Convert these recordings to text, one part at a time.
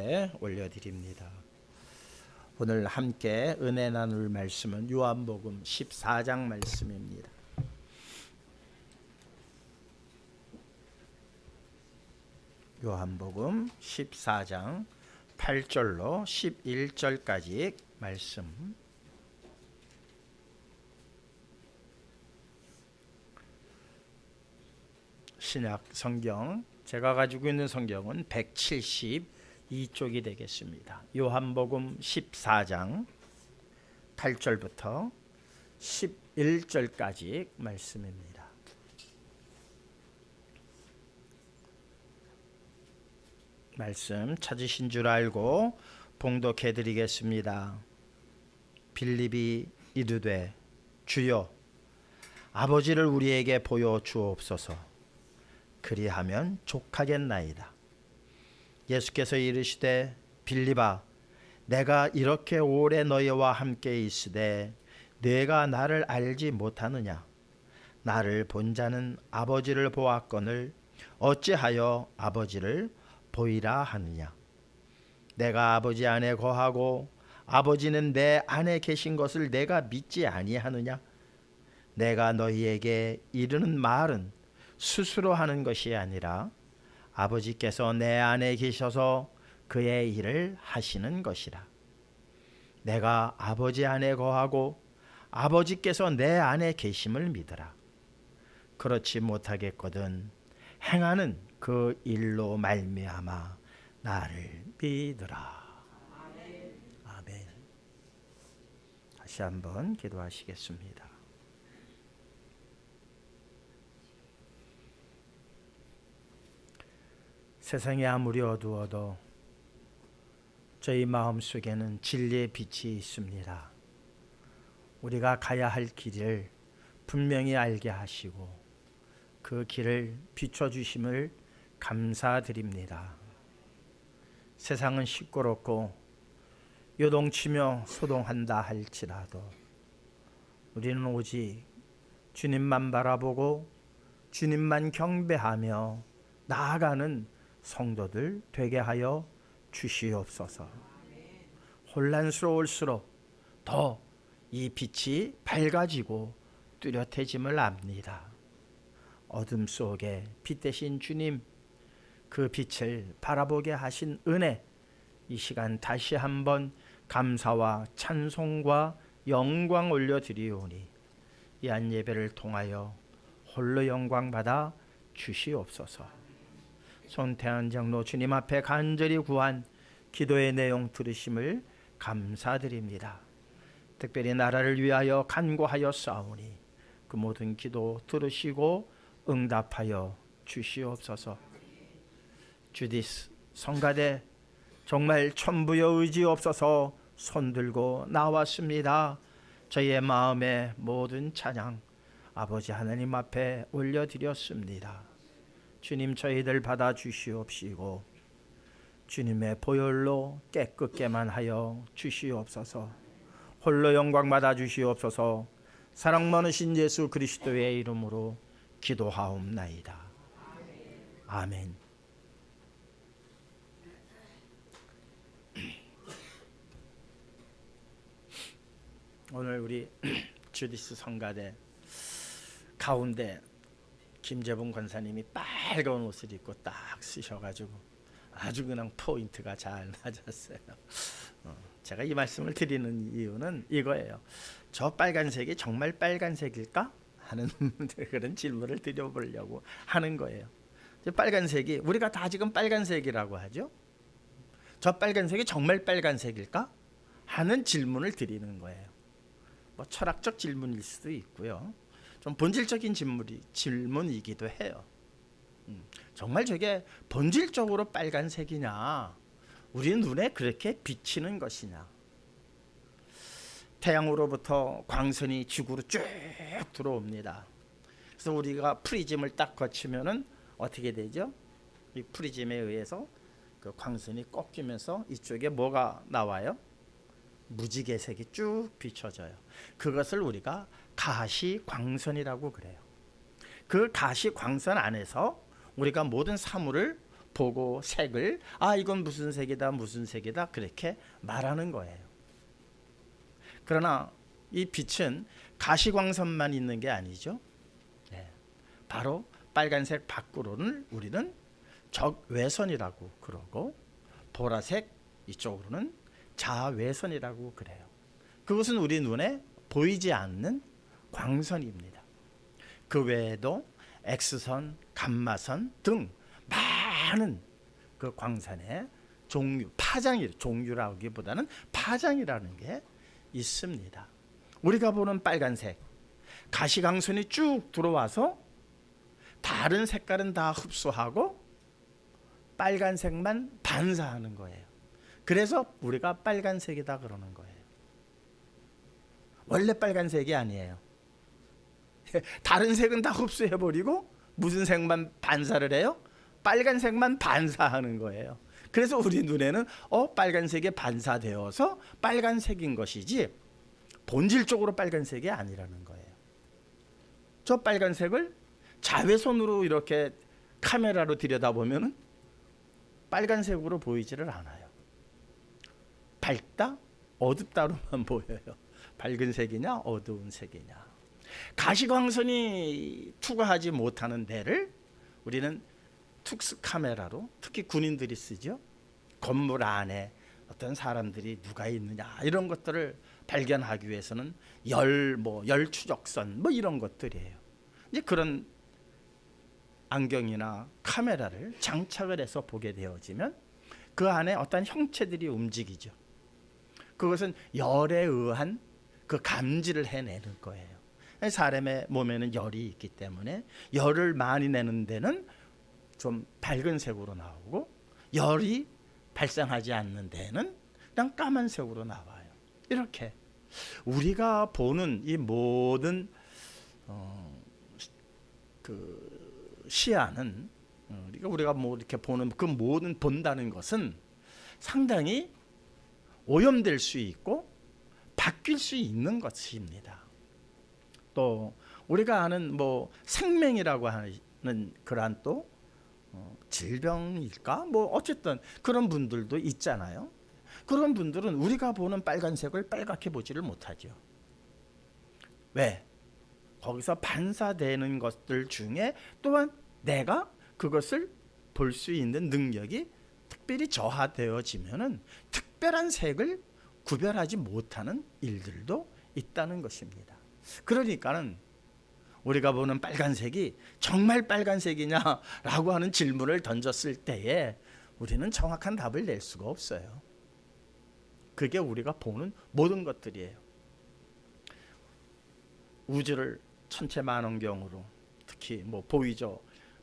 앞에 올려드립니다. 오늘 함께 은혜 나눌 말씀은 요한복음 14장 말씀입니다. 요한복음 14장 8절로 11절까지 말씀. 신약 성경, 제가 가지고 있는 성경은 172쪽이 되겠습니다. 요한복음 14장 8절부터 11절까지 말씀입니다. 말씀 찾으신 줄 알고 봉독해 드리겠습니다. 빌립이 이르되 주여 아버지를 우리에게 보여 주옵소서. 그리하면 족하겠나이다. 예수께서 이르시되 빌립아 내가 이렇게 오래 너희와 함께 있으되 네가 나를 알지 못하느냐? 나를 본 자는 아버지를 보았거늘 어찌하여 아버지를 보이라 하느냐? 내가 아버지 안에 거하고 아버지는 내 안에 계신 것을 내가 믿지 아니하느냐? 내가 너희에게 이르는 말은 스스로 하는 것이 아니라 아버지께서 내 안에 계셔서 그의 일을 하시는 것이라. 내가 아버지 안에 거하고 아버지께서 내 안에 계심을 믿으라. 그렇지 못하겠거든 행하는 그 일로 말미암아 나를 믿으라. 아멘. 다시 한번 기도하시겠습니다. 세상이 아무리 어두워도 저희 마음속에는 진리의 빛이 있습니다. 우리가 가야 할 길을 분명히 알게 하시고 그 길을 비춰주심을 감사드립니다. 세상은 시끄럽고 요동치며 소동한다 할지라도 우리는 오직 주님만 바라보고 주님만 경배하며 나아가는 성도들 되게 하여 주시옵소서. 혼란스러울수록 더 이 빛이 밝아지고 뚜렷해짐을 압니다. 어둠 속에 빛 대신 주님, 그 빛을 바라보게 하신 은혜, 이 시간 다시 한번 감사와 찬송과 영광 올려드리오니 이 한 예배를 통하여 홀로 영광 받아 주시옵소서. 손태한 장로 주님 앞에 간절히 구한 기도의 내용 들으심을 감사드립니다. 특별히 나라를 위하여 간구하여 싸우니 그 모든 기도 들으시고 응답하여 주시옵소서. 주디스 성가대 정말 천부여 의지 없어서 손들고 나왔습니다. 저희의 마음의 모든 찬양 아버지 하나님 앞에 올려드렸습니다. 주님 저희들 받아 주시옵시고 주님의 보혈로 깨끗게만 하여 주시옵소서. 홀로 영광 받아 주시옵소서. 사랑 많으신 예수 그리스도의 이름으로 기도하옵나이다. 아멘. 오늘 우리 주디스 성가대 가운데 김재봉 권사님이 빨간 옷을 입고 딱 쓰셔가지고 아주 그냥 포인트가 잘 맞았어요. 제가 이 말씀을 드리는 이유는 이거예요. 저 빨간색이 정말 빨간색일까? 하는 그런 질문을 드려보려고 하는 거예요. 빨간색이 우리가 다 지금 빨간색이라고 하죠. 저 빨간색이 정말 빨간색일까? 하는 질문을 드리는 거예요. 뭐 철학적 질문일 수도 있고요. 좀 본질적인 질문이기도 해요. 정말 저게 본질적으로 빨간색이냐? 우리 눈에 그렇게 비치는 것이냐? 태양으로부터 광선이 지구로 쭉 들어옵니다. 그래서 우리가 프리즘을 딱 거치면은 어떻게 되죠? 이 프리즘에 의해서 그 광선이 꺾이면서 이쪽에 뭐가 나와요? 무지개색이 쭉 비춰져요. 그것을 우리가 가시광선이라고 그래요. 그 가시광선 안에서 우리가 모든 사물을 보고 색을 이건 무슨 색이다 무슨 색이다 그렇게 말하는 거예요. 그러나 이 빛은 가시광선만 있는 게 아니죠. 네. 바로 빨간색 밖으로는 우리는 적외선이라고 그러고 보라색 이쪽으로는 자외선이라고 그래요. 그것은 우리 눈에 보이지 않는 광선입니다. 그 외에도 X선, 감마선 등 많은 그 광선의 종류, 종류라기보다는 파장이라는 게 있습니다. 우리가 보는 빨간색, 가시광선이 쭉 들어와서 다른 색깔은 다 흡수하고 빨간색만 반사하는 거예요. 그래서 우리가 빨간색이다 그러는 거예요. 원래 빨간색이 아니에요. 다른 색은 다 흡수해버리고 무슨 색만 반사를 해요? 빨간색만 반사하는 거예요. 그래서 우리 눈에는 빨간색이 반사되어서 빨간색인 것이지 본질적으로 빨간색이 아니라는 거예요. 저 빨간색을 자외선으로 이렇게 카메라로 들여다보면 빨간색으로 보이지를 않아요. 밝다, 어둡다로만 보여요. 밝은 색이냐 어두운 색이냐. 가시광선이 투과하지 못하는 데를 우리는 특수 카메라로, 특히 군인들이 쓰죠. 건물 안에 어떤 사람들이 누가 있느냐 이런 것들을 발견하기 위해서는 열 추적선 이런 것들이에요. 이제 그런 안경이나 카메라를 장착을 해서 보게 되어지면 그 안에 어떤 형체들이 움직이죠. 그것은 열에 의한 그 감지를 해내는 거예요. 사람의 몸에는 열이 있기 때문에 열을 많이 내는 데는 좀 밝은 색으로 나오고 열이 발생하지 않는 데는 그냥 까만색으로 나와요. 이렇게 우리가 보는 이 모든 그 시야는 우리가 이렇게 보는 그 모든 본다는 것은 상당히 오염될 수 있고 바뀔 수 있는 것입니다. 또 우리가 아는 생명이라고 하는 그러한 또 질병일까 어쨌든 그런 분들도 있잖아요. 그런 분들은 우리가 보는 빨간색을 빨갛게 보지를 못하죠. 왜? 거기서 반사되는 것들 중에 또한 내가 그것을 볼 수 있는 능력이 특별히 저하되어지면은 특별한 색을 구별하지 못하는 일들도 있다는 것입니다. 그러니까는 우리가 보는 빨간색이 정말 빨간색이냐라고 하는 질문을 던졌을 때에 우리는 정확한 답을 낼 수가 없어요. 그게 우리가 보는 모든 것들이에요. 우주를 천체만원경으로 특히 보이죠.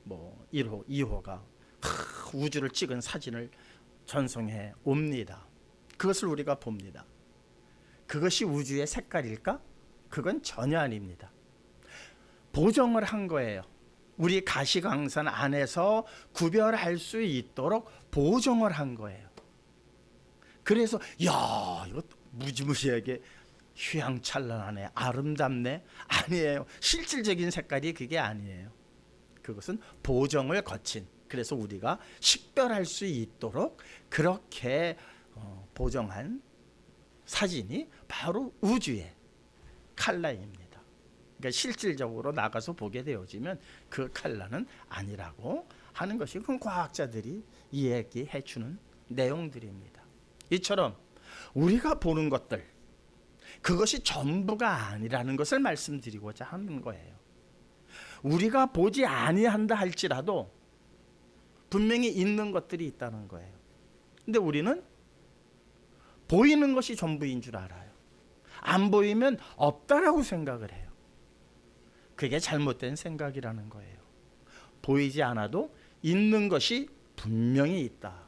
1호, 2호가 우주를 찍은 사진을 전송해 옵니다. 그것을 우리가 봅니다. 그것이 우주의 색깔일까? 그건 전혀 아닙니다. 보정을 한 거예요. 우리 가시광선 안에서 구별할 수 있도록 보정을 한 거예요. 그래서 이거 무지무지하게 휘황찬란하네, 아름답네. 아니에요. 실질적인 색깔이 그게 아니에요. 그것은 보정을 거친, 그래서 우리가 식별할 수 있도록 그렇게 보정한 사진이 바로 우주의 칼라입니다. 그러니까 실질적으로 나가서 보게 되어지면 그 칼라는 아니라고 하는 것이 그건 과학자들이 이야기해 주는 내용들입니다. 이처럼 우리가 보는 것들, 그것이 전부가 아니라는 것을 말씀드리고자 하는 거예요. 우리가 보지 아니한다 할지라도 분명히 있는 것들이 있다는 거예요. 근데 우리는 보이는 것이 전부인 줄 알아요. 안 보이면 없다라고 생각을 해요. 그게 잘못된 생각이라는 거예요. 보이지 않아도 있는 것이 분명히 있다.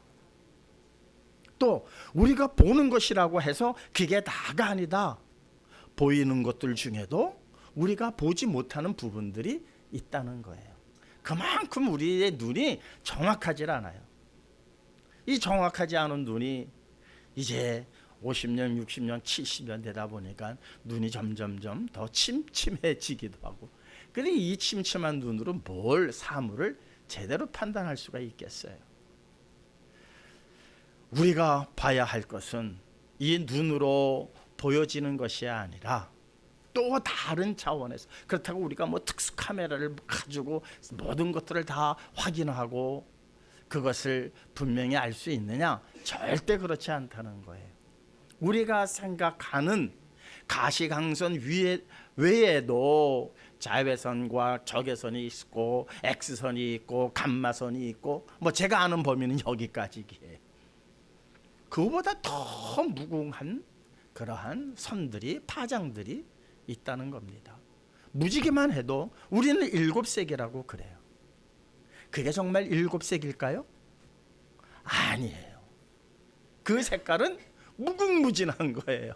또 우리가 보는 것이라고 해서 그게 다가 아니다. 보이는 것들 중에도 우리가 보지 못하는 부분들이 있다는 거예요. 그만큼 우리의 눈이 정확하지 않아요. 이 정확하지 않은 눈이 이제 50년, 60년, 70년 되다 보니까 눈이 점점점 더 침침해지기도 하고, 그런데 이 침침한 눈으로 사물을 제대로 판단할 수가 있겠어요? 우리가 봐야 할 것은 이 눈으로 보여지는 것이 아니라 또 다른 차원에서, 그렇다고 우리가 뭐 특수 카메라를 가지고 모든 것들을 다 확인하고 그것을 분명히 알 수 있느냐? 절대 그렇지 않다는 거예요. 우리가 생각하는 가시광선 외에도 자외선과 적외선이 있고 X선이 있고 감마선이 있고, 뭐 제가 아는 범위는 여기까지예요. 그거보다 더 무궁한 그러한 선들이, 파장들이 있다는 겁니다. 무지개만 해도 우리는 7색이라고 그래요. 그게 정말 7색일까요? 아니에요. 그 색깔은 무궁무진한 거예요.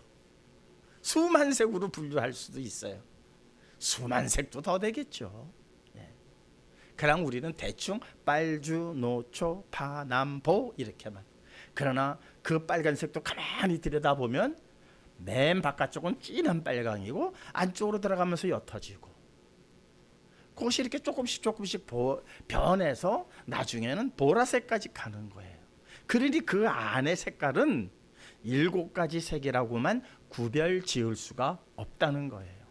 수만 색으로 분류할 수도 있어요. 수만 색도 더 되겠죠. 그럼 우리는 대충 빨주, 노초, 파, 남, 보 이렇게만. 그러나 그 빨간색도 가만히 들여다보면 맨 바깥쪽은 진한 빨강이고 안쪽으로 들어가면서 옅어지고, 그것이 이렇게 조금씩 변해서 나중에는 보라색까지 가는 거예요. 그러니 그 안의 색깔은 7가지 색이라고만 구별 지을 수가 없다는 거예요.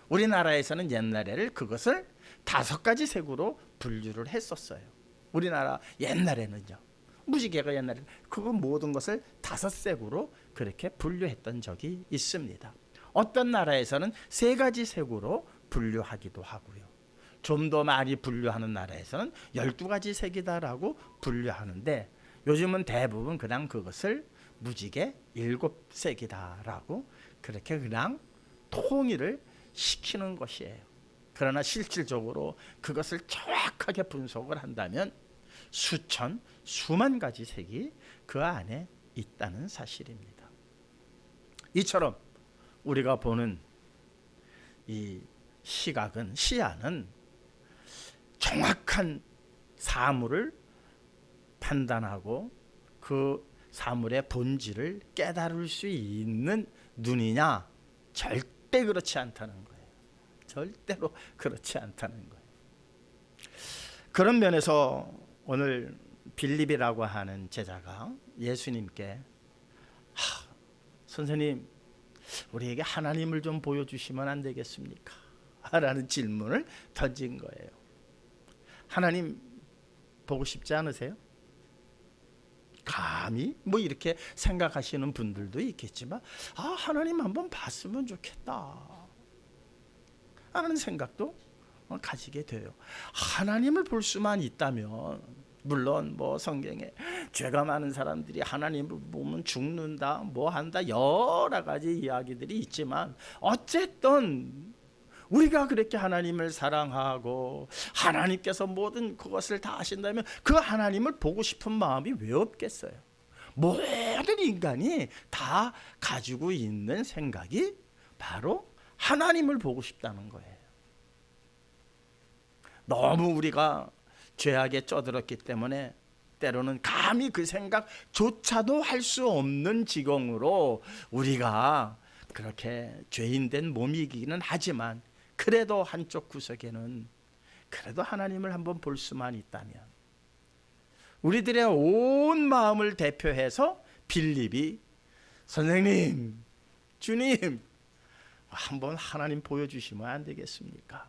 우리나라에서는 옛날에는 그것을 5가지 색으로 분류를 했었어요. 우리나라 옛날에는요. 무지개가 옛날에 그거 모든 것을 5색으로 그렇게 분류했던 적이 있습니다. 어떤 나라에서는 3가지 색으로 분류하기도 하고요. 좀 더 많이 분류하는 나라에서는 12가지 색이다라고 분류하는데, 요즘은 대부분 그냥 그것을 무지개 7색이다라고 그렇게 그냥 통일을 시키는 것이에요. 그러나 실질적으로 그것을 정확하게 분석을 한다면 수천, 수만 가지 색이 그 안에 있다는 사실입니다. 이처럼 우리가 보는 이 시야는 정확한 사물을 판단하고 그 사물의 본질을 깨달을 수 있는 눈이냐? 절대 그렇지 않다는 거예요. 절대로 그렇지 않다는 거예요. 그런 면에서 오늘 빌립이라고 하는 제자가 예수님께 선생님, 우리에게 하나님을 좀 보여주시면 안 되겠습니까? 라는 질문을 던진 거예요. 하나님 보고 싶지 않으세요? 감히 뭐 이렇게 생각하시는 분들도 있겠지만, 하나님 한번 봤으면 좋겠다 하는 생각도 가지게 돼요. 하나님을 볼 수만 있다면, 물론 뭐 성경에 죄가 많은 사람들이 하나님을 보면 죽는다, 뭐 한다, 여러 가지 이야기들이 있지만, 어쨌든 우리가 그렇게 하나님을 사랑하고 하나님께서 모든 그것을 다 하신다면 그 하나님을 보고 싶은 마음이 왜 없겠어요? 모든 인간이 다 가지고 있는 생각이 바로 하나님을 보고 싶다는 거예요. 너무 우리가 죄악에 쩌들었기 때문에 때로는 감히 그 생각조차도 할 수 없는 지경으로 우리가 그렇게 죄인된 몸이기는 하지만, 그래도 한쪽 구석에는 그래도 하나님을 한번 볼 수만 있다면, 우리들의 온 마음을 대표해서 빌립이 선생님, 주님, 한번 하나님 보여주시면 안 되겠습니까?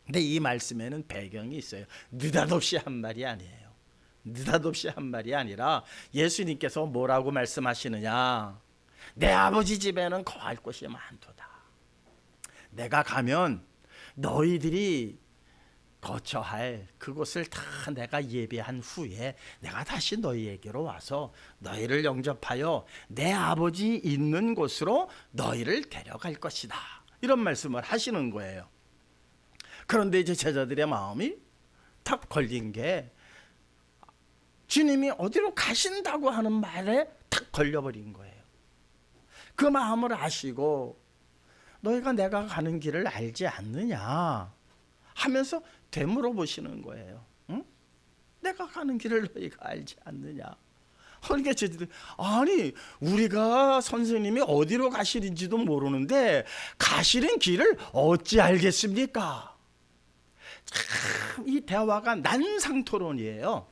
근데 이 말씀에는 배경이 있어요. 느닷없이 한 말이 아니에요. 느닷없이 한 말이 아니라 예수님께서 뭐라고 말씀하시느냐? 내 아버지 집에는 거할 곳이 많도다. 내가 가면 너희들이 거처할 그곳을 다 내가 예비한 후에 내가 다시 너희에게로 와서 너희를 영접하여 내 아버지 있는 곳으로 너희를 데려갈 것이다. 이런 말씀을 하시는 거예요. 그런데 이제 제자들의 마음이 탁 걸린 게, 주님이 어디로 가신다고 하는 말에 탁 걸려버린 거예요. 그 마음을 아시고 너희가 내가 가는 길을 알지 않느냐 하면서 되물어 보시는 거예요. 응? 내가 가는 길을 너희가 알지 않느냐. 그러니까 저희들이, 아니 우리가 선생님이 어디로 가시는지도 모르는데 가시는 길을 어찌 알겠습니까? 참 이 대화가 난상토론이에요.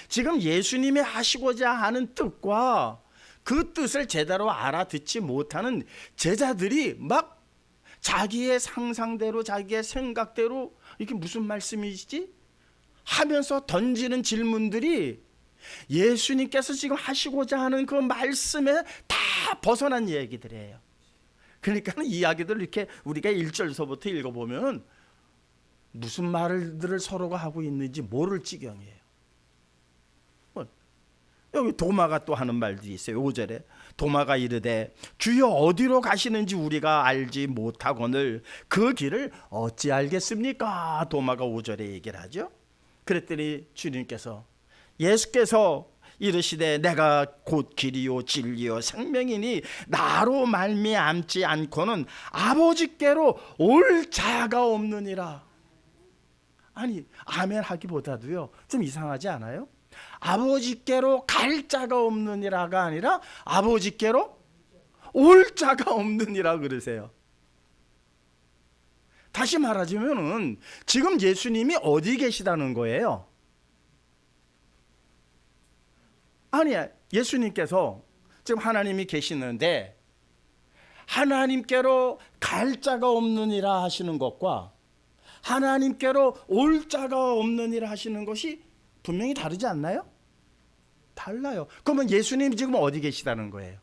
지금 예수님이 하시고자 하는 뜻과 그 뜻을 제대로 알아듣지 못하는 제자들이 막 자기의 상상대로 자기의 생각대로 이게 무슨 말씀이지? 하면서 던지는 질문들이 예수님께서 지금 하시고자 하는 그 말씀에 다 벗어난 얘기들이에요. 그러니까 이 이야기들을 이렇게 우리가 1절서부터 읽어보면 무슨 말들을 서로가 하고 있는지 모를 지경이에요. 여기 도마가 또 하는 말도 있어요. 5절에 도마가 이르되 주여 어디로 가시는지 우리가 알지 못하거늘 그 길을 어찌 알겠습니까? 도마가 5절에 얘기를 하죠. 그랬더니 주님께서 예수께서 이르시되 내가 곧 길이요 진리요 생명이니 나로 말미암지 않고는 아버지께로 올 자가 없느니라. 아니 아멘 하기보다도요 좀 이상하지 않아요? 아버지께로 갈 자가 없느니라가 아니라 아버지께로 올 자가 없느니라 그러세요. 다시 말하자면은 지금 예수님이 어디 계시다는 거예요? 아니 예수님께서 지금 하나님이 계시는데 하나님께로 갈 자가 없느니라 하시는 것과 하나님께로 올 자가 없느니라 하시는 것이 분명히 다르지 않나요? 달라요. 그러면 예수님이 지금 어디 계시다는 거예요?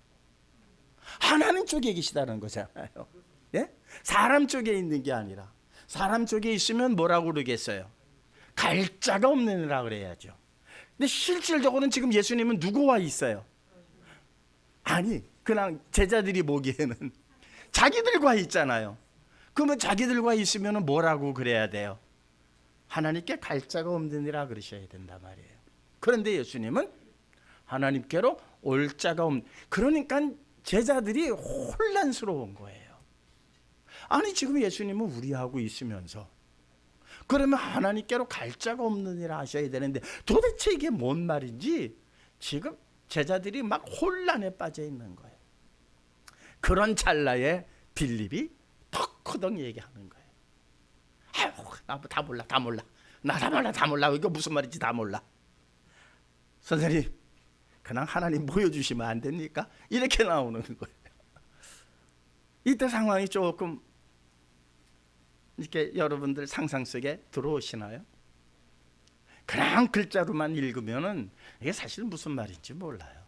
하나님 쪽에 계시다는 거잖아요. 예? 사람 쪽에 있는 게 아니라 사람 쪽에 있으면 뭐라고 그러겠어요? 갈 자가 없느니라 그래야죠. 근데 실질적으로는 지금 예수님은 누구와 있어요? 아니 그냥 제자들이 보기에는 자기들과 있잖아요. 그러면 자기들과 있으면 뭐라고 그래야 돼요? 하나님께 갈 자가 없느니라 그러셔야 된단 말이에요. 그런데 예수님은 하나님께로 올 자가 없는, 그러니까 제자들이 혼란스러운 거예요. 아니 지금 예수님은 우리하고 있으면서 그러면 하나님께로 갈 자가 없느니라 하셔야 되는데 도대체 이게 뭔 말인지 지금 제자들이 막 혼란에 빠져 있는 거예요. 그런 찰나에 빌립이 턱커덩 얘기하는 거예요. 아유, 나 다 몰라, 다 몰라. 나 다 몰라. 이거 무슨 말인지 다 몰라. 선생님, 그냥 하나님 보여주시면 안 됩니까? 이렇게 나오는 거예요. 이때 상황이 조금 이렇게 여러분들 상상 속에 들어오시나요? 그냥 글자로만 읽으면은 이게 사실 무슨 말인지 몰라요.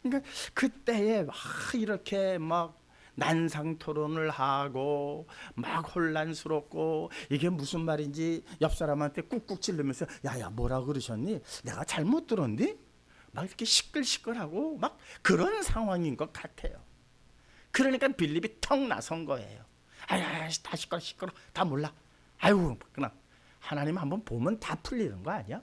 그러니까 그때에 막 이렇게 막 난상 토론을 하고 막 혼란스럽고 이게 무슨 말인지 옆 사람한테 꾹꾹 찔르면서 야야 뭐라 그러셨니? 내가 잘못 들었니? 막 이렇게 시끌시끌하고 막 그런 상황인 것 같아요. 그러니까 빌립이 턱 나선 거예요. 아야 다 시끄러 다 몰라. 아유 그냥 하나님 한번 보면 다 풀리는 거 아니야?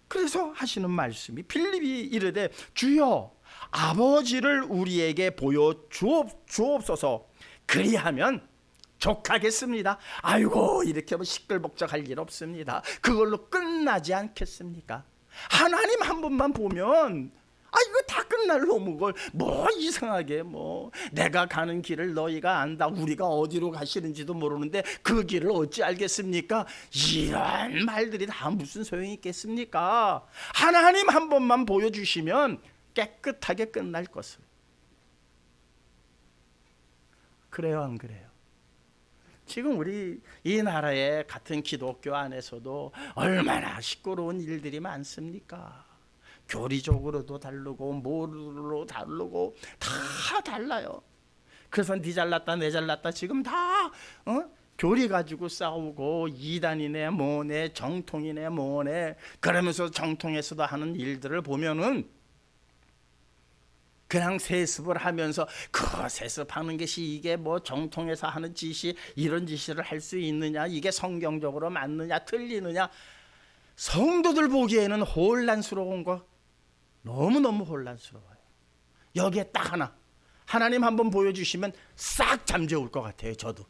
그래서 하시는 말씀이 빌립이 이르되 주여 아버지를 우리에게 보여 주옵소서 그리하면 족하겠습니다. 아이고 이렇게 시끌벅적할 일 없습니다. 그걸로 끝나지 않겠습니까? 하나님 한 번만 보면 이거 다 끝날 놈의 걸 뭐 이상하게 뭐 내가 가는 길을 너희가 안다. 우리가 어디로 가시는지도 모르는데 그 길을 어찌 알겠습니까? 이런 말들이 다 무슨 소용이 있겠습니까? 하나님 한 번만 보여주시면 깨끗하게 끝날 것을. 그래요 안 그래요? 지금 우리 이 나라의 같은 기독교 안에서도 얼마나 시끄러운 일들이 많습니까? 교리적으로도 다르고 뭐로 다르고 다 달라요. 그래서 네 잘났다 내 잘났다 지금 다 교리 가지고 싸우고 이단이네 뭐네 정통이네 뭐네 그러면서 정통에서도 하는 일들을 보면은 그냥 세습을 하면서 그 세습하는 것이 이게 뭐 정통에서 하는 짓이 이런 짓을 할 수 있느냐 이게 성경적으로 맞느냐 틀리느냐 성도들 보기에는 혼란스러운 거 너무너무 혼란스러워요. 여기에 딱 하나 하나님 한번 보여주시면 싹 잠재울 것 같아요. 저도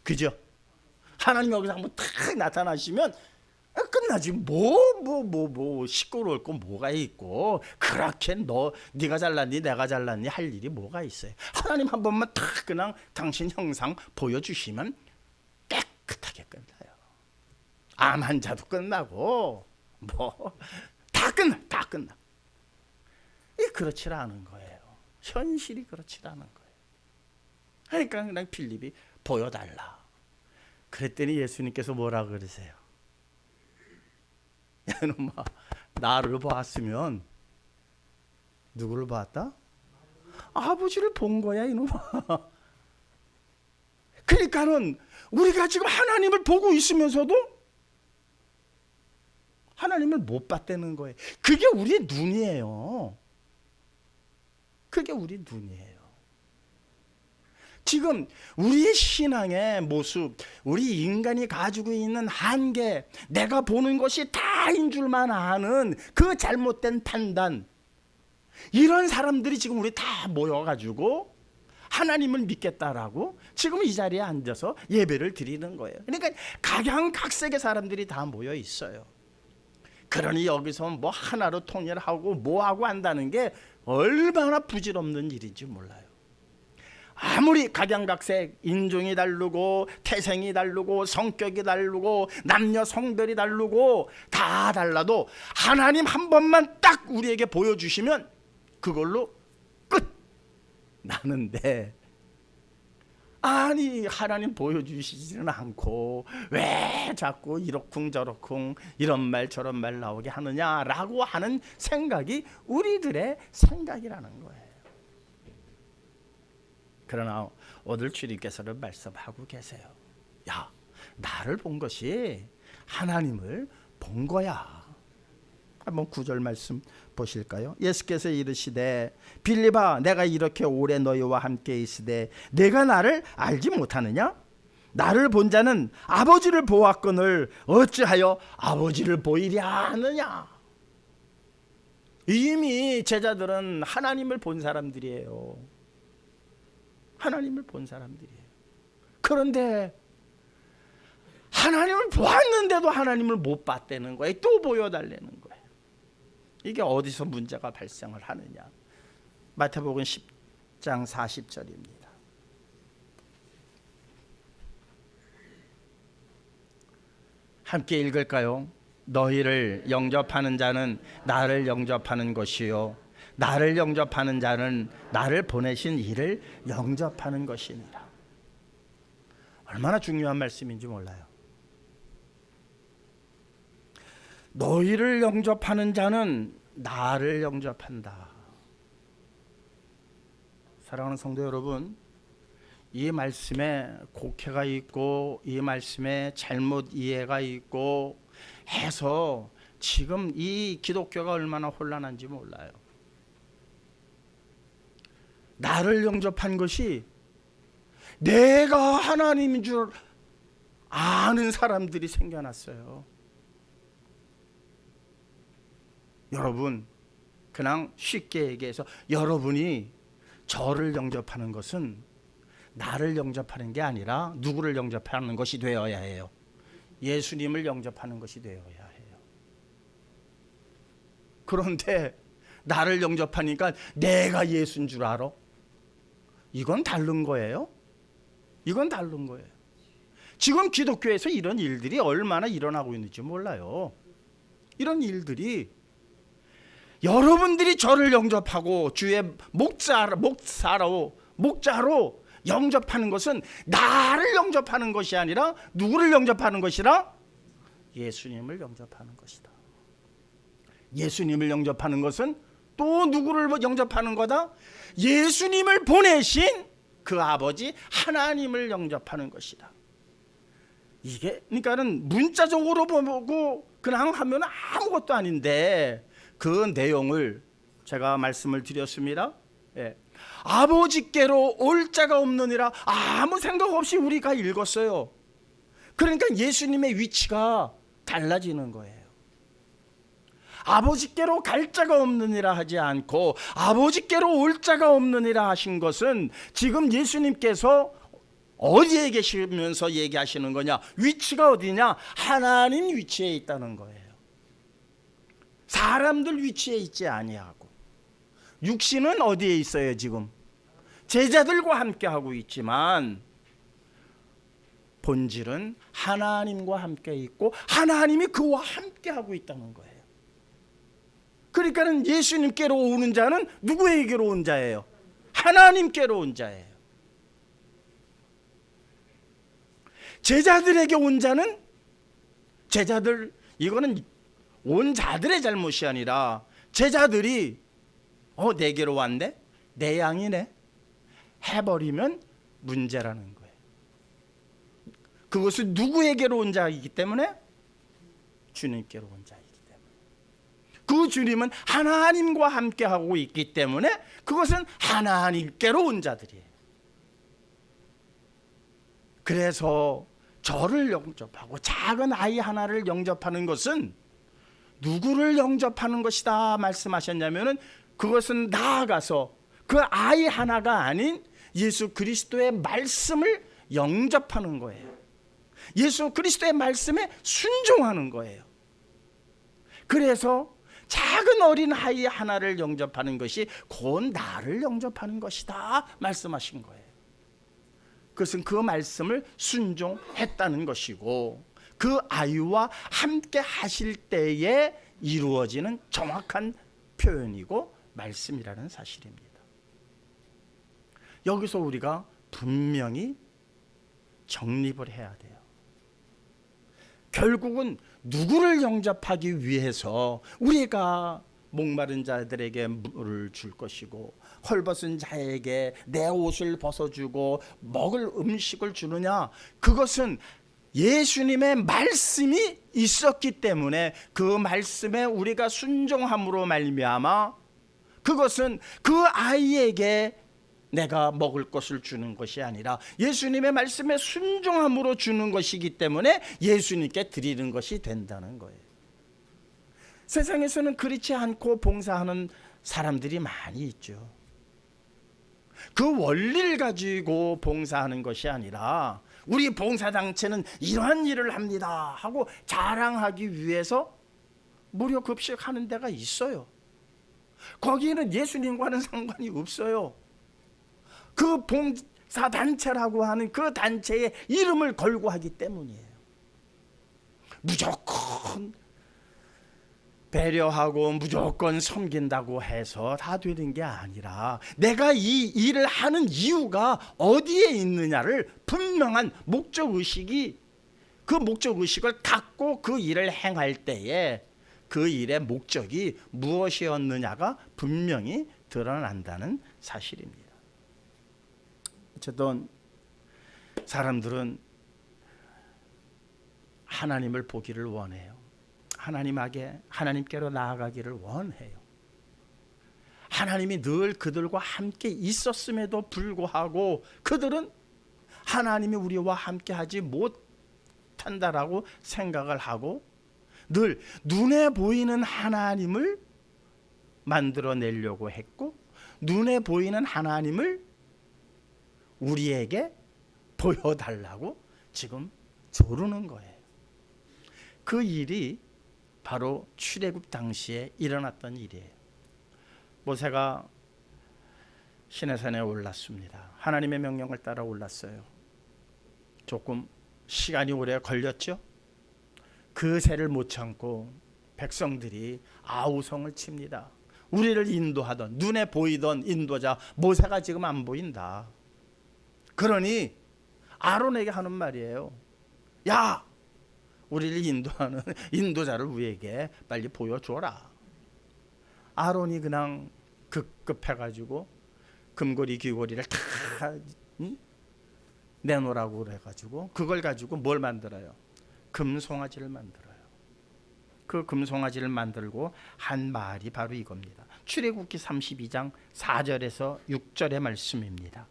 그죠? 하나님 여기서 한번 탁 나타나시면 끝나지 뭐 시끄러울 거 뭐가 있고 그렇게 네가 잘났니 내가 잘났니 할 일이 뭐가 있어요. 하나님 한 번만 탁 그냥 당신 형상 보여주시면 깨끗하게 끝나요. 암 환자도 끝나고 뭐 다 끝나. 이 그렇지 않은 거예요. 현실이 그렇지 않은 거예요. 그러니까 그냥 빌립이 보여달라. 그랬더니 예수님께서 뭐라 그러세요? 야, 이놈아, 나를 봤으면 누구를 봤다? 아버지를 본 거야, 이놈아. 그러니까는 우리가 지금 하나님을 보고 있으면서도 하나님을 못 봤다는 거예요. 그게 우리 눈이에요. 그게 우리 눈이에요. 지금 우리의 신앙의 모습, 우리 인간이 가지고 있는 한계, 내가 보는 것이 다인 줄만 아는 그 잘못된 판단, 이런 사람들이 지금 우리 다 모여가지고 하나님을 믿겠다라고 지금 이 자리에 앉아서 예배를 드리는 거예요. 그러니까 각양각색의 사람들이 다 모여 있어요. 그러니 여기서 뭐 하나로 통일하고 뭐하고 한다는 게 얼마나 부질없는 일인지 몰라요. 아무리 각양각색, 인종이 다르고 태생이 다르고 성격이 다르고 남녀 성별이 다르고 다 달라도 하나님 한 번만 딱 우리에게 보여주시면 그걸로 끝 나는데, 아니 하나님 보여주시지는 않고 왜 자꾸 이러쿵저러쿵 이런 말 저런 말 나오게 하느냐라고 하는 생각이 우리들의 생각이라는 거예요. 그러나 오늘 주님께서는 말씀하고 계세요. 야, 나를 본 것이 하나님을 본 거야. 한번 9절 말씀 보실까요? 예수께서 이르시되 빌립아, 내가 이렇게 오래 너희와 함께 있으되 내가 나를 알지 못하느냐? 나를 본 자는 아버지를 보았거늘 어찌하여 아버지를 보이랴 하느냐? 이미 제자들은 하나님을 본 사람들이에요. 하나님을 본 사람들이에요. 그런데 하나님을 보았는데도 하나님을 못 봤다는 거예요. 또 보여달라는 거예요. 이게 어디서 문제가 발생을 하느냐? 마태복음 10장 40절입니다. 함께 읽을까요? 너희를 영접하는 자는 나를 영접하는 것이요, 나를 영접하는 자는 나를 보내신 이를 영접하는 것이니라. 얼마나 중요한 말씀인지 몰라요. 너희를 영접하는 자는 나를 영접한다. 사랑하는 성도 여러분, 이 말씀에 곡해가 있고 이 말씀에 잘못 이해가 있고 해서 지금 이 기독교가 얼마나 혼란한지 몰라요. 나를 영접한 것이 내가 하나님인 줄 아는 사람들이 생겨났어요. 여러분, 그냥 쉽게 얘기해서 여러분이 저를 영접하는 것은 나를 영접하는 게 아니라 누구를 영접하는 것이 되어야 해요? 예수님을 영접하는 것이 되어야 해요. 그런데 나를 영접하니까 내가 예수인 줄 알아? 이건 다른 거예요. 이건 다른 거예요. 지금 기독교에서 이런 일들이 얼마나 일어나고 있는지 몰라요. 이런 일들이 여러분들이 저를 영접하고 주의 목자로 영접하는 것은 나를 영접하는 것이 아니라 누구를 영접하는 것이라? 예수님을 영접하는 것이다. 예수님을 영접하는 것은 또 누구를 영접하는 거다? 예수님을 보내신 그 아버지 하나님을 영접하는 것이다. 이게 그러니까는 문자적으로 보고 그냥 하면 아무것도 아닌데 그 내용을 제가 말씀을 드렸습니다. 예. 아버지께로 올 자가 없느니라, 아무 생각 없이 우리가 읽었어요. 그러니까 예수님의 위치가 달라지는 거예요. 아버지께로 갈 자가 없느니라 하지 않고 아버지께로 올 자가 없느니라 하신 것은 지금 예수님께서 어디에 계시면서 얘기하시는 거냐? 위치가 어디냐? 하나님 위치에 있다는 거예요. 사람들 위치에 있지 아니하고. 육신은 어디에 있어요? 지금 제자들과 함께 하고 있지만 본질은 하나님과 함께 있고 하나님이 그와 함께 하고 있다는 거예요. 그러니까는 예수님께로 오는 자는 누구에게로 온 자예요? 하나님께로 온 자예요. 제자들에게 온 자는 제자들, 이거는 온 자들의 잘못이 아니라 제자들이 내게로 왔네, 내 양이네 해버리면 문제라는 거예요. 그것은 누구에게로 온 자이기 때문에? 주님께로 온 자이기 때문에. 그 주님은 하나님과 함께 하고 있기 때문에 그것은 하나님께로 온 자들이에요. 그래서 저를 영접하고 작은 아이 하나를 영접하는 것은 누구를 영접하는 것이다 말씀하셨냐면은 그것은 나아가서 그 아이 하나가 아닌 예수 그리스도의 말씀을 영접하는 거예요. 예수 그리스도의 말씀에 순종하는 거예요. 그래서 작은 어린 아이 하나를 영접하는 것이 곧 나를 영접하는 것이다 말씀하신 거예요. 그것은 그 말씀을 순종했다는 것이고 그 아이와 함께 하실 때에 이루어지는 정확한 표현이고 말씀이라는 사실입니다. 여기서 우리가 분명히 정립을 해야 돼요. 결국은 누구를 영접하기 위해서 우리가 목마른 자들에게 물을 줄 것이고 헐벗은 자에게 내 옷을 벗어주고 먹을 음식을 주느냐, 그것은 예수님의 말씀이 있었기 때문에 그 말씀에 우리가 순종함으로 말미암아 그것은 그 아이에게 내가 먹을 것을 주는 것이 아니라 예수님의 말씀에 순종함으로 주는 것이기 때문에 예수님께 드리는 것이 된다는 거예요. 세상에서는 그렇지 않고 봉사하는 사람들이 많이 있죠. 그 원리를 가지고 봉사하는 것이 아니라 우리 봉사단체는 이러한 일을 합니다 하고 자랑하기 위해서 무료 급식하는 데가 있어요. 거기에는 예수님과는 상관이 없어요. 그 봉사단체라고 하는 그 단체의 이름을 걸고 하기 때문이에요. 무조건 배려하고 무조건 섬긴다고 해서 다 되는 게 아니라 내가 이 일을 하는 이유가 어디에 있느냐를 분명한 목적의식이, 그 목적의식을 갖고 그 일을 행할 때에 그 일의 목적이 무엇이었느냐가 분명히 드러난다는 사실입니다. 어쨌든 사람들은 하나님을 보기를 원해요. 하나님께로 나아가기를 원해요. 하나님이 늘 그들과 함께 있었음에도 불구하고 그들은 하나님이 우리와 함께 하지 못한다라고 생각을 하고 늘 눈에 보이는 하나님을 만들어내려고 했고 눈에 보이는 하나님을 우리에게 보여달라고 지금 조르는 거예요. 그 일이 바로 출애굽 당시에 일어났던 일이에요. 모세가 시내산에 올랐습니다. 하나님의 명령을 따라 올랐어요. 조금 시간이 오래 걸렸죠. 그 새를 못 참고 백성들이 아우성을 칩니다. 우리를 인도하던, 눈에 보이던 인도자 모세가 지금 안 보인다. 그러니 아론에게 하는 말이에요. 야, 우리를 인도하는 인도자를 우리에게 빨리 보여줘라. 아론이 그냥 급급해가지고 금고리 귀고리를 다 내놓으라고 그래가지고 그걸 가지고 뭘 만들어요? 금송아지를 만들어요. 그 금송아지를 만들고 한 말이 바로 이겁니다. 출애굽기 32장 4절에서 6절의 말씀입니다.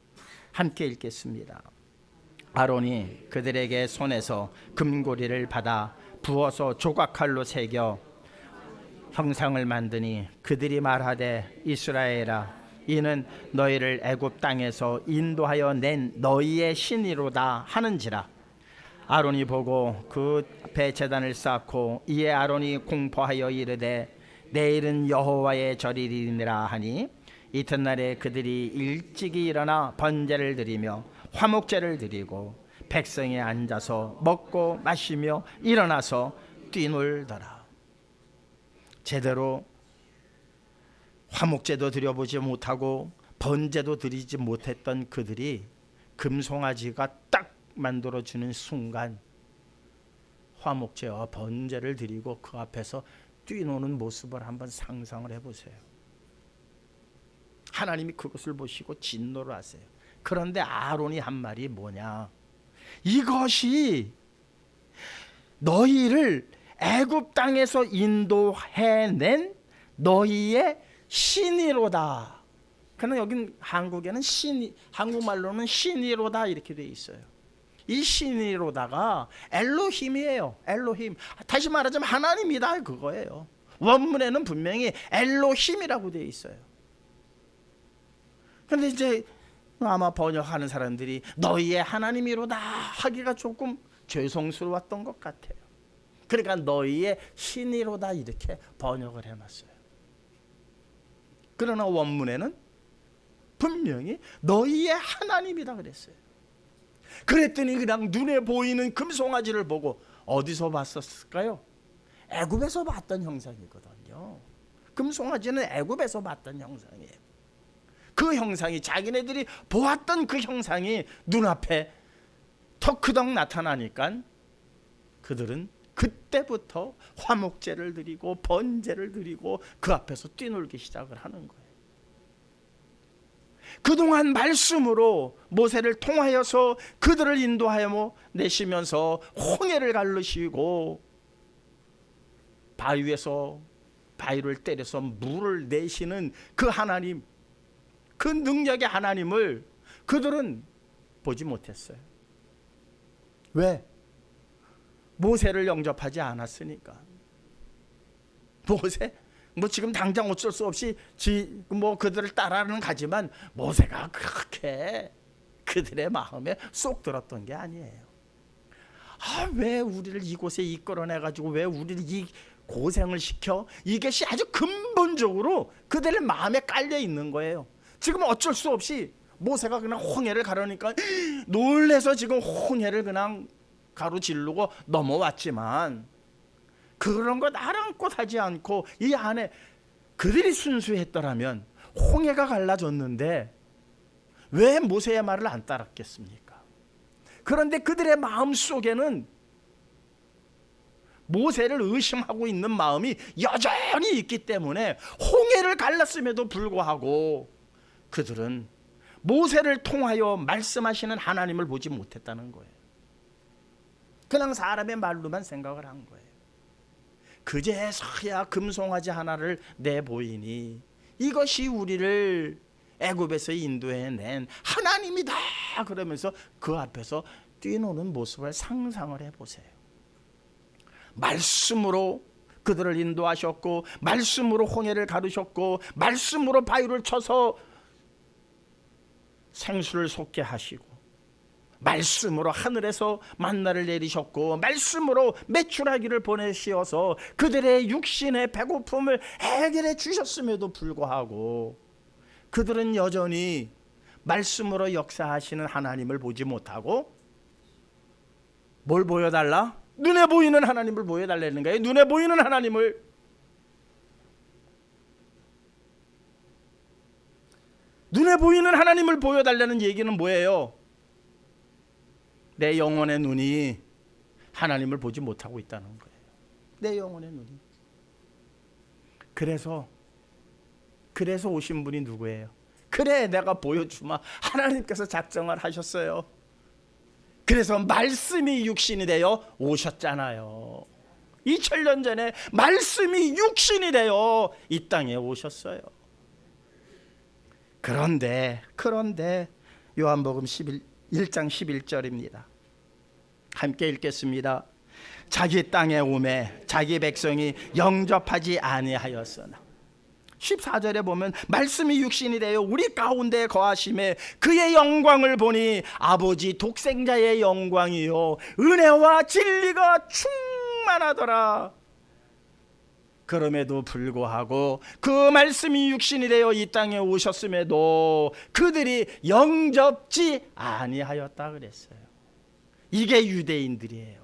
함께 읽겠습니다. 아론이 그들에게 손에서 금고리를 받아 부어서 조각칼로 새겨 형상을 만드니 그들이 말하되 이스라엘아, 이는 너희를 애굽 땅에서 인도하여 낸 너희의 신이로다 하는지라. 아론이 보고 그 앞에 제단을 쌓고 이에 아론이 공포하여 이르되 내일은 여호와의 절이리니라 하니 이튿날에 그들이 일찍이 일어나 번제를 드리며 화목제를 드리고 백성이 앉아서 먹고 마시며 일어나서 뛰놀더라. 제대로 화목제도 드려보지 못하고 번제도 드리지 못했던 그들이 금송아지가 딱 만들어주는 순간 화목제와 번제를 드리고 그 앞에서 뛰노는 모습을 한번 상상을 해보세요. 하나님이 그것을 보시고 진노를 하세요. 그런데 아론이 한 말이 뭐냐? 이것이 너희를 애굽 땅에서 인도해낸 너희의 신이로다. 그러나 여긴 한국에는 한국말로는 신이로다 이렇게 돼 있어요. 이 신이로다가 엘로힘이에요. 엘로힘. 다시 말하자면 하나님이다 그거예요. 원문에는 분명히 엘로힘이라고 돼 있어요. 그런데 이제 아마 번역하는 사람들이 너희의 하나님이로다 하기가 조금 죄송스러웠던 것 같아요. 그러니까 너희의 신이로다 이렇게 번역을 해놨어요. 그러나 원문에는 분명히 너희의 하나님이다 그랬어요. 그랬더니 그냥 눈에 보이는 금송아지를 보고 어디서 봤었을까요? 애굽에서 봤던 형상이거든요. 금송아지는 애굽에서 봤던 형상이에요. 그 형상이 자기네들이 보았던 그 형상이 눈앞에 터크덕 나타나니까 그들은 그때부터 화목제를 드리고 번제를 드리고 그 앞에서 뛰놀기 시작을 하는 거예요. 그동안 말씀으로 모세를 통하여서 그들을 인도하여 내시면서 홍해를 갈르시고 바위에서 바위를 때려서 물을 내시는 그 하나님, 그 능력의 하나님을 그들은 보지 못했어요. 왜? 모세를 영접하지 않았으니까. 모세? 지금 당장 어쩔 수 없이 그들을 따라는 가지만 모세가 그렇게 그들의 마음에 쏙 들었던 게 아니에요. 왜 우리를 이곳에 이끌어내가지고 왜 우리를 이 고생을 시켜? 이것이 아주 근본적으로 그들의 마음에 깔려 있는 거예요. 지금 어쩔 수 없이 모세가 그냥 홍해를 가르니까 놀래서 지금 홍해를 그냥 가로지르고 넘어왔지만 그런 것 아랑곳 하지 않고 이 안에 그들이 순수했더라면 홍해가 갈라졌는데 왜 모세의 말을 안 따랐겠습니까? 그런데 그들의 마음 속에는 모세를 의심하고 있는 마음이 여전히 있기 때문에 홍해를 갈랐음에도 불구하고 그들은 모세를 통하여 말씀하시는 하나님을 보지 못했다는 거예요. 그냥 사람의 말로만 생각을 한 거예요. 그제서야 금송아지 하나를 내보이니 이것이 우리를 애굽에서 인도해낸 하나님이다 그러면서 그 앞에서 뛰노는 모습을 상상을 해보세요. 말씀으로 그들을 인도하셨고 말씀으로 홍해를 가르셨고 말씀으로 바위를 쳐서 생수를 솟게 하시고 말씀으로 하늘에서 만나를 내리셨고 말씀으로 메추라기를 보내시어서 그들의 육신의 배고픔을 해결해 주셨음에도 불구하고 그들은 여전히 말씀으로 역사하시는 하나님을 보지 못하고 뭘 보여달라? 눈에 보이는 하나님을 보여달라는 거예요. 눈에 보이는 하나님을. 눈에 보이는 하나님을 보여달라는 얘기는 뭐예요? 내 영혼의 눈이 하나님을 보지 못하고 있다는 거예요. 내 영혼의 눈이. 그래서 오신 분이 누구예요? 그래 내가 보여주마. 하나님께서 작정을 하셨어요. 그래서 말씀이 육신이 되어 오셨잖아요. 2000년 전에 말씀이 육신이 되어 이 땅에 오셨어요. 그런데 요한복음 1장 11절입니다. 함께 읽겠습니다. 자기 땅에 오매 자기 백성이 영접하지 아니하였으나 14절에 보면 말씀이 육신이 되어 우리 가운데 거하심에 그의 영광을 보니 아버지 독생자의 영광이요 은혜와 진리가 충만하더라. 그럼에도 불구하고 그 말씀이 육신이 되어 이 땅에 오셨음에도 그들이 영접지 아니하였다 그랬어요. 이게 유대인들이에요.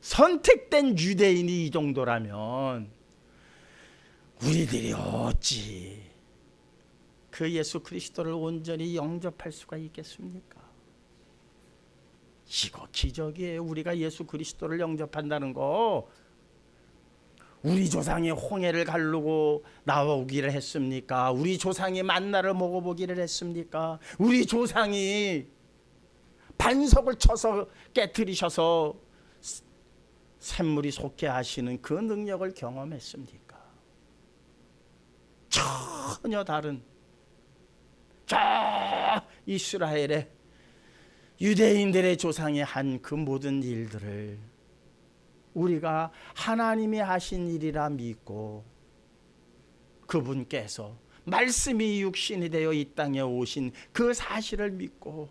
선택된 유대인이 이 정도라면 우리들이 어찌 그 예수 그리스도를 온전히 영접할 수가 있겠습니까? 이거 기적이에요. 우리가 예수 그리스도를 영접한다는 거, 우리 조상이 홍해를 가르고 나오기를 했습니까? 우리 조상이 만나를 먹어보기를 했습니까? 우리 조상이 반석을 쳐서 깨뜨리셔서 샘물이 솟게 하시는 그 능력을 경험했습니까? 전혀 다른 저 이스라엘의 유대인들의 조상이 한 그 모든 일들을 우리가 하나님이 하신 일이라 믿고 그분께서 말씀이 육신이 되어 이 땅에 오신 그 사실을 믿고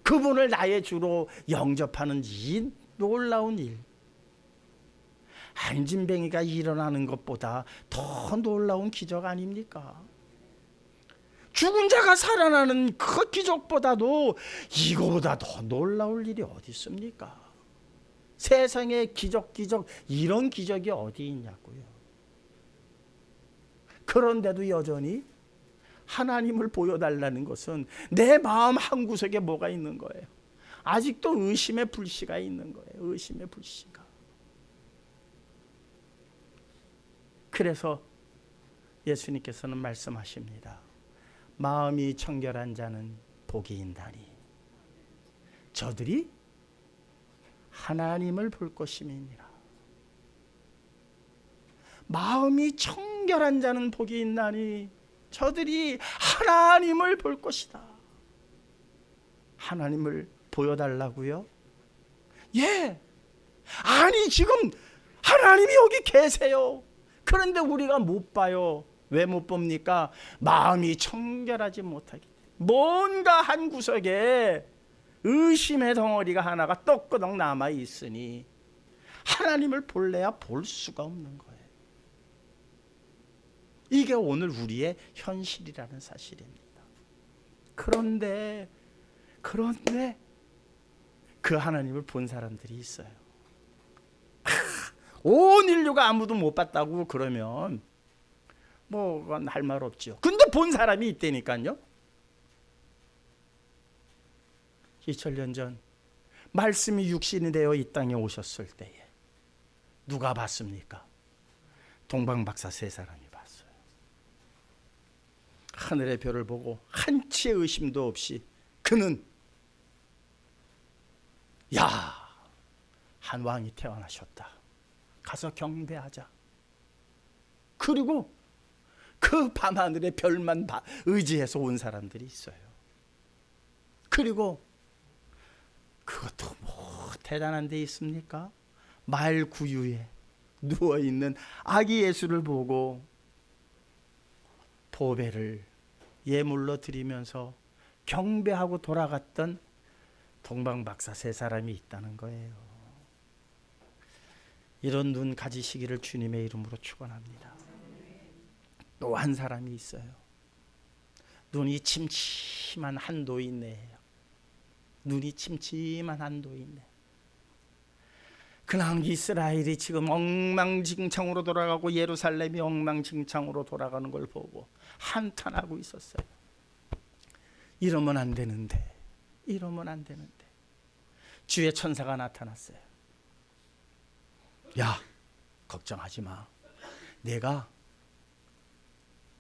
그분을 나의 주로 영접하는 이 놀라운 일, 안진뱅이가 일어나는 것보다 더 놀라운 기적 아닙니까? 죽은 자가 살아나는 그 기적보다도 이거보다 더 놀라울 일이 어디 있습니까? 세상에 기적 이런 기적이 어디 있냐고요. 그런데도 여전히 하나님을 보여달라는 것은 내 마음 한구석에 뭐가 있는 거예요? 아직도 의심의 불씨가 있는 거예요. 의심의 불씨가. 그래서 예수님께서는 말씀하십니다. 마음이 청결한 자는 복이 있나니 저들이 하나님을 볼 것임이니라. 마음이 청결한 자는 복이 있나니 저들이 하나님을 볼 것이다. 하나님을 보여달라고요? 예. 아니 지금 하나님이 여기 계세요. 그런데 우리가 못 봐요. 왜 못 봅니까? 마음이 청결하지 못하기 때문에. 뭔가 한 구석에 의심의 덩어리가 하나가 떡끄덕 남아 있으니 하나님을 볼래야 볼 수가 없는 거예요. 이게 오늘 우리의 현실이라는 사실입니다. 그런데 그 하나님을 본 사람들이 있어요. 온 인류가 아무도 못 봤다고 그러면 뭐 그건 할 말 없죠. 근데 본 사람이 있다니까요. 2000년 전 말씀이 육신이 되어 이 땅에 오셨을 때에 누가 봤습니까? 동방박사 세 사람이 봤어요. 하늘의 별을 보고 한치의 의심도 없이 그는 한 왕이 태어나셨다. 가서 경배하자. 그리고 그 밤하늘의 별만 의지해서 온 사람들이 있어요. 그리고 그것도 뭐 대단한 데 있습니까? 말 구유에 누워있는 아기 예수를 보고 보배를 예물로 드리면서 경배하고 돌아갔던 동방박사 세 사람이 있다는 거예요. 이런 눈 가지시기를 주님의 이름으로 축원합니다. 또 한 사람이 있어요. 눈이 침침한 한 노인네예요. 눈이 침침한 한 노인네. 그냥 이스라엘이 지금 엉망진창으로 돌아가고 예루살렘이 엉망진창으로 돌아가는 걸 보고 한탄하고 있었어요. 이러면 안 되는데, 이러면 안 되는데. 주의 천사가 나타났어요. 야, 걱정하지 마. 내가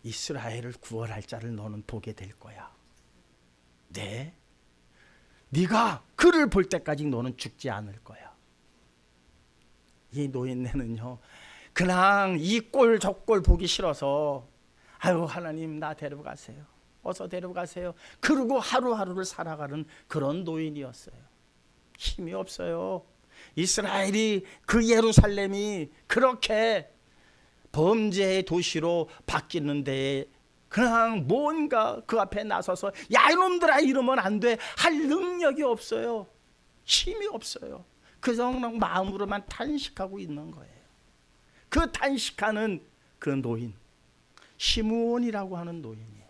이스라엘을 구원할 자를 너는 보게 될 거야. 네? 네가 그를 볼 때까지 너는 죽지 않을 거야. 이 노인네는요, 그냥 이 꼴 저 꼴 보기 싫어서 아유 하나님 나 데려가세요. 어서 데려가세요. 그러고 하루하루를 살아가는 그런 노인이었어요. 힘이 없어요. 이스라엘이 그 예루살렘이 그렇게 범죄의 도시로 바뀌는 데에 그냥 뭔가 그 앞에 나서서 야 이놈들아 이러면 안 돼 할 능력이 없어요. 힘이 없어요. 그저 마음으로만 탄식하고 있는 거예요. 그 탄식하는 그 노인, 시므온이라고 하는 노인이에요.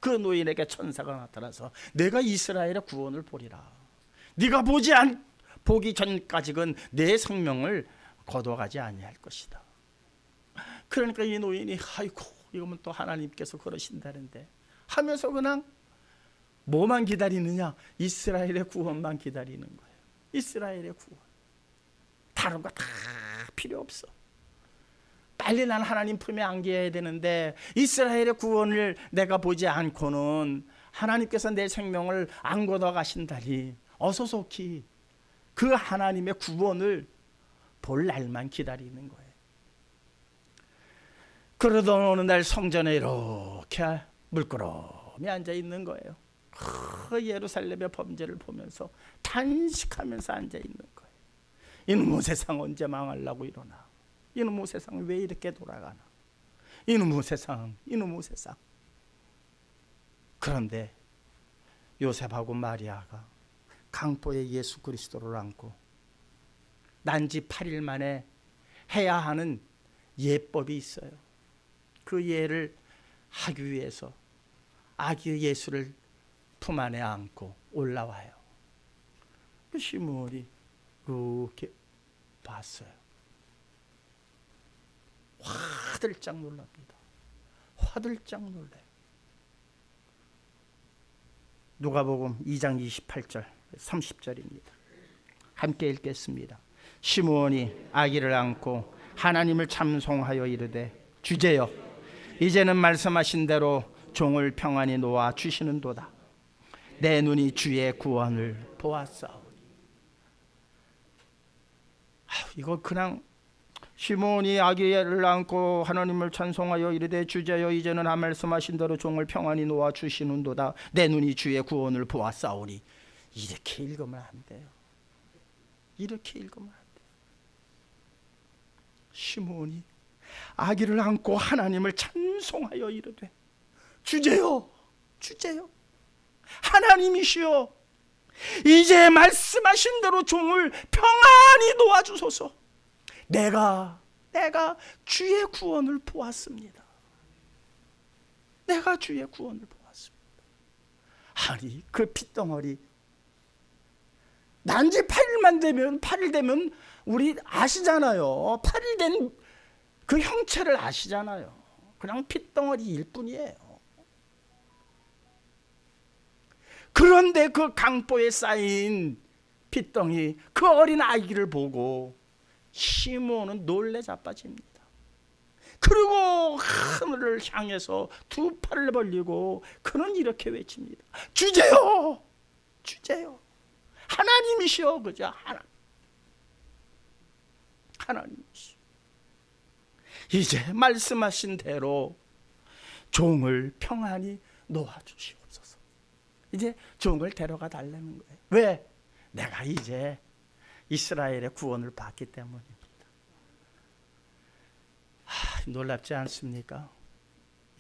그 노인에게 천사가 나타나서 내가 이스라엘의 구원을 보리라. 네가 보기 전까지는 내 생명을 거둬가지 아니할 것이다. 그러니까 이 노인이 아이고 이거면 또 하나님께서 그러신다는데 하면서 그냥 뭐만 기다리느냐? 이스라엘의 구원만 기다리는 거예요. 이스라엘의 구원. 다른 거 다 필요 없어. 빨리 난 하나님 품에 안겨야 되는데 이스라엘의 구원을 내가 보지 않고는 하나님께서 내 생명을 안 걷어 가신다니 어서 속히 그 하나님의 구원을 볼 날만 기다리는 거예요. 그러던 어느 날 성전에 이렇게 물끄러미 앉아 있는 거예요. 예루살렘의 범죄를 보면서 탄식하면서 앉아 있는 거예요. 이놈의 세상 언제 망하려고 이러나? 이놈의 세상 왜 이렇게 돌아가나? 이놈의 세상. 그런데 요셉하고 마리아가 강보에 예수 그리스도를 안고 난지 8일 만에 해야 하는 예법이 있어요. 그 예를 하기 위해서 아기 예수를 품 안에 안고 올라와요. 그 시므온이 이렇게 봤어요. 화들짝 놀랍니다. 화들짝 놀래요. 누가복음 2장 28절 30절입니다. 함께 읽겠습니다. 시므온이 아기를 안고 하나님을 찬송하여 이르되 주제여 이제는 말씀하신 대로 종을 평안히 놓아 주시는도다. 내 눈이 주의 구원을 보았사오니. 이거 그냥 시므온이 아기를 안고 하나님을 찬송하여 이르되 주제여 이제는 말씀하신 대로 종을 평안히 놓아 주시는도다. 내 눈이 주의 구원을 보았사오니. 이렇게 읽으면 안 돼요. 이렇게 읽으면 안 돼요. 시므온이 아기를 안고 하나님을 찬송하여 이르되 주제여 하나님이시여 이제 말씀하신 대로 종을 평안히 놓아주소서. 내가 주의 구원을 보았습니다. 내가 주의 구원을 보았습니다. 아니 그 핏덩어리 난지 8일 되면 우리 아시잖아요. 8일 된 그 형체를 아시잖아요. 그냥 핏덩어리일 뿐이에요. 그런데 그 강보에 쌓인 핏덩이 그 어린 아기를 보고 시므온은 놀래 자빠집니다. 그리고 하늘을 향해서 두 팔을 벌리고 그는 이렇게 외칩니다. 주제요 하나님이시여. 그죠? 하나님이시여 이제 말씀하신 대로 종을 평안히 놓아주시옵소서. 이제 종을 데려가 달라는 거예요. 왜? 내가 이제 이스라엘의 구원을 받기 때문입니다. 놀랍지 않습니까?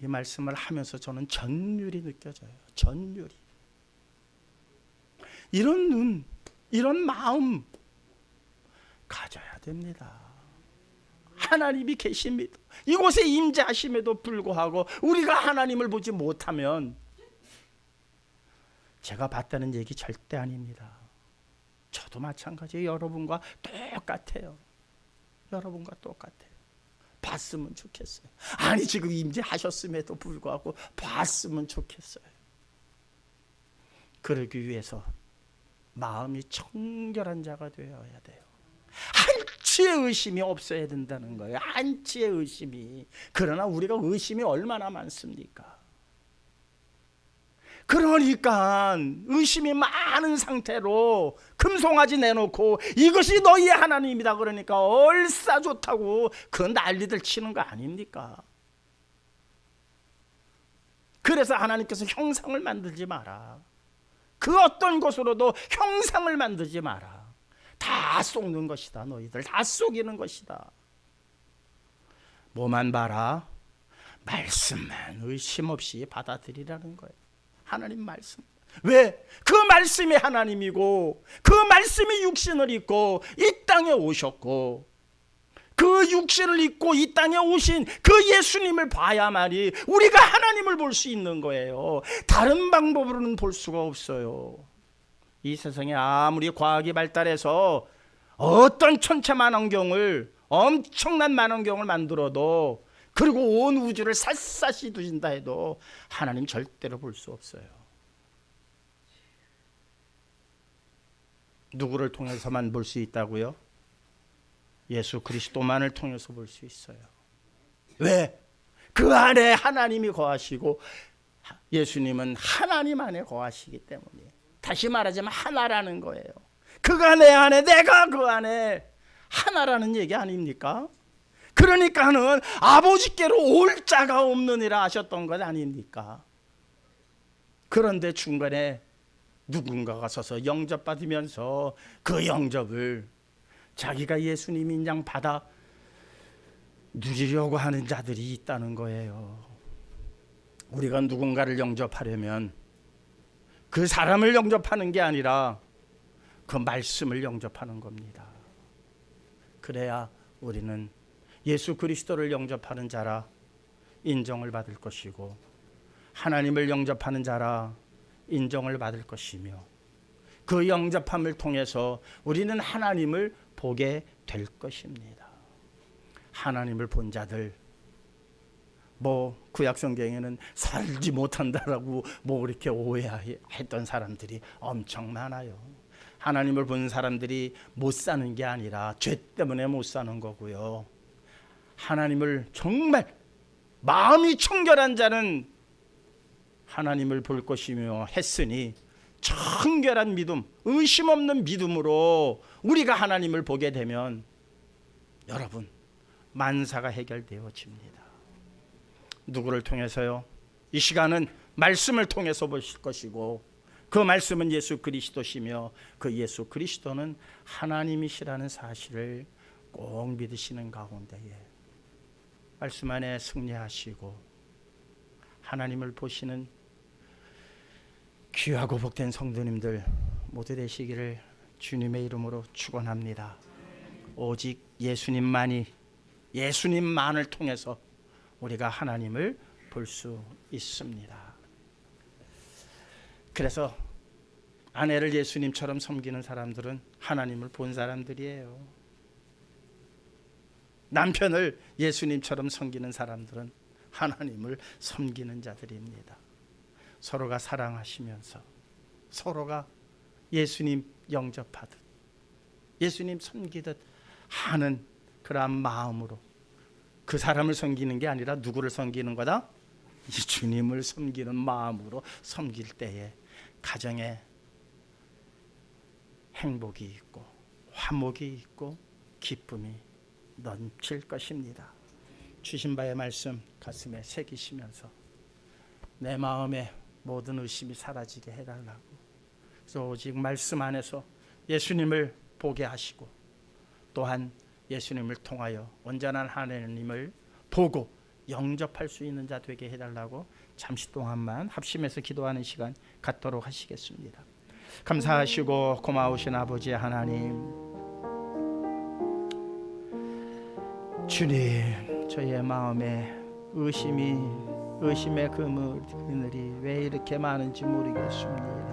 이 말씀을 하면서 저는 전율이 느껴져요. 전율이. 이런 눈, 이런 마음 가져야 됩니다. 하나님이 계십니다. 이곳에 임재하심에도 불구하고 우리가 하나님을 보지 못하면 제가 봤다는 얘기 절대 아닙니다. 저도 마찬가지예요. 여러분과 똑같아요. 봤으면 좋겠어요. 아니 지금 임재하셨음에도 불구하고 봤으면 좋겠어요. 그러기 위해서 마음이 청결한 자가 되어야 돼요. 한치의 의심이 없어야 된다는 거예요. 한치의 의심이. 그러나 우리가 의심이 얼마나 많습니까? 그러니까 의심이 많은 상태로 금송아지 내놓고 이것이 너희의 하나님이다 그러니까 얼싸 좋다고 그 난리들 치는 거 아닙니까? 그래서 하나님께서 형상을 만들지 마라. 그 어떤 것으로도 형상을 만들지 마라. 다 속는 것이다. 너희들 다 속이는 것이다. 뭐만 봐라. 말씀만 의심 없이 받아들이라는 거예요. 하나님 말씀. 왜? 그 말씀이 하나님이고 그 말씀이 육신을 입고 이 땅에 오셨고 그 육신을 입고 이 땅에 오신 그 예수님을 봐야만이 우리가 하나님을 볼 수 있는 거예요. 다른 방법으로는 볼 수가 없어요. 이 세상에 아무리 과학이 발달해서 어떤 천체만원경을, 엄청난 만원경을 만들어도, 그리고 온 우주를 샅샅이 두신다 해도 하나님 절대로 볼 수 없어요. 누구를 통해서만 볼 수 있다고요? 예수 그리스도만을 통해서 볼 수 있어요. 왜? 그 안에 하나님이 거하시고 예수님은 하나님 안에 거하시기 때문에, 다시 말하자면 하나라는 거예요. 그가 내 안에, 내가 그 안에, 하나라는 얘기 아닙니까? 그러니까는 아버지께로 올 자가 없느니라 하셨던 것 아닙니까? 그런데 중간에 누군가가 서서 영접받으면서 그 영접을 자기가 예수님인 양 받아 누리려고 하는 자들이 있다는 거예요. 우리가 누군가를 영접하려면 그 사람을 영접하는 게 아니라 그 말씀을 영접하는 겁니다. 그래야 우리는 예수 그리스도를 영접하는 자라 인정을 받을 것이고, 하나님을 영접하는 자라 인정을 받을 것이며, 그 영접함을 통해서 우리는 하나님을 보게 될 것입니다. 하나님을 본 자들, 구약 성경에는 살지 못한다라고 이렇게 오해했던 사람들이 엄청 많아요. 하나님을 본 사람들이 못 사는 게 아니라 죄 때문에 못 사는 거고요. 하나님을 정말 마음이 청결한 자는 하나님을 볼 것이며 했으니, 청결한 믿음, 의심 없는 믿음으로 우리가 하나님을 보게 되면 여러분, 만사가 해결되어집니다. 누구를 통해서요? 이 시간은 말씀을 통해서 보실 것이고, 그 말씀은 예수 그리스도시며, 그 예수 그리스도는 하나님이시라는 사실을 꼭 믿으시는 가운데에 말씀 안에 승리하시고 하나님을 보시는 귀하고 복된 성도님들 모두 되시기를 주님의 이름으로 축원합니다. 오직 예수님만을 통해서 우리가 하나님을 볼 수 있습니다. 그래서 아내를 예수님처럼 섬기는 사람들은 하나님을 본 사람들이에요. 남편을 예수님처럼 섬기는 사람들은 하나님을 섬기는 자들입니다. 서로가 사랑하시면서 서로가 예수님 영접하듯 예수님 섬기듯 하는 그러한 마음으로 그 사람을 섬기는 게 아니라 누구를 섬기는 거다? 이 주님을 섬기는 마음으로 섬길 때에 가정에 행복이 있고 화목이 있고 기쁨이 넘칠 것입니다. 주신 바의 말씀 가슴에 새기시면서 내 마음에 모든 의심이 사라지게 해달라고, 그래서 오직 말씀 안에서 예수님을 보게 하시고 또한 예수님을 통하여 온전한 하나님을 보고 영접할 수 있는 자 되게 해달라고 잠시 동안만 합심해서 기도하는 시간 갖도록 하시겠습니다. 감사하시고 고마우신 아버지 하나님, 주님, 저의 마음에 의심의 그늘이 왜 이렇게 많은지 모르겠습니다.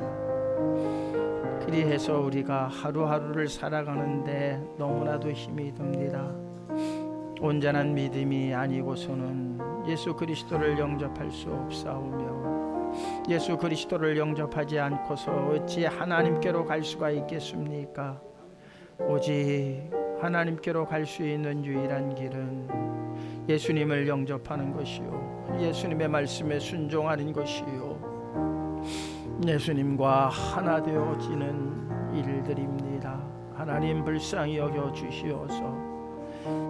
그리해서 우리가 하루하루를 살아가는데 너무나도 힘이 듭니다. 온전한 믿음이 아니고서는 예수 그리스도를 영접할 수 없사오며, 예수 그리스도를 영접하지 않고서 어찌 하나님께로 갈 수가 있겠습니까? 오직 하나님께로 갈 수 있는 유일한 길은 예수님을 영접하는 것이요, 예수님의 말씀에 순종하는 것이요, 예수님과 하나 되어지는 일들입니다. 하나님 불쌍히 여겨 주시어서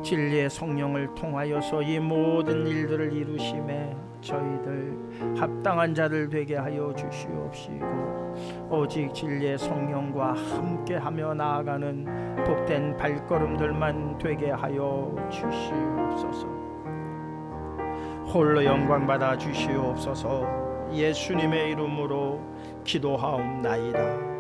진리의 성령을 통하여서 이 모든 일들을 이루심에 저희들 합당한 자들 되게 하여 주시옵시고, 오직 진리의 성령과 함께하며 나아가는 복된 발걸음들만 되게 하여 주시옵소서. 홀로 영광 받아 주시옵소서. 예수님의 이름으로 기도하옵나이다.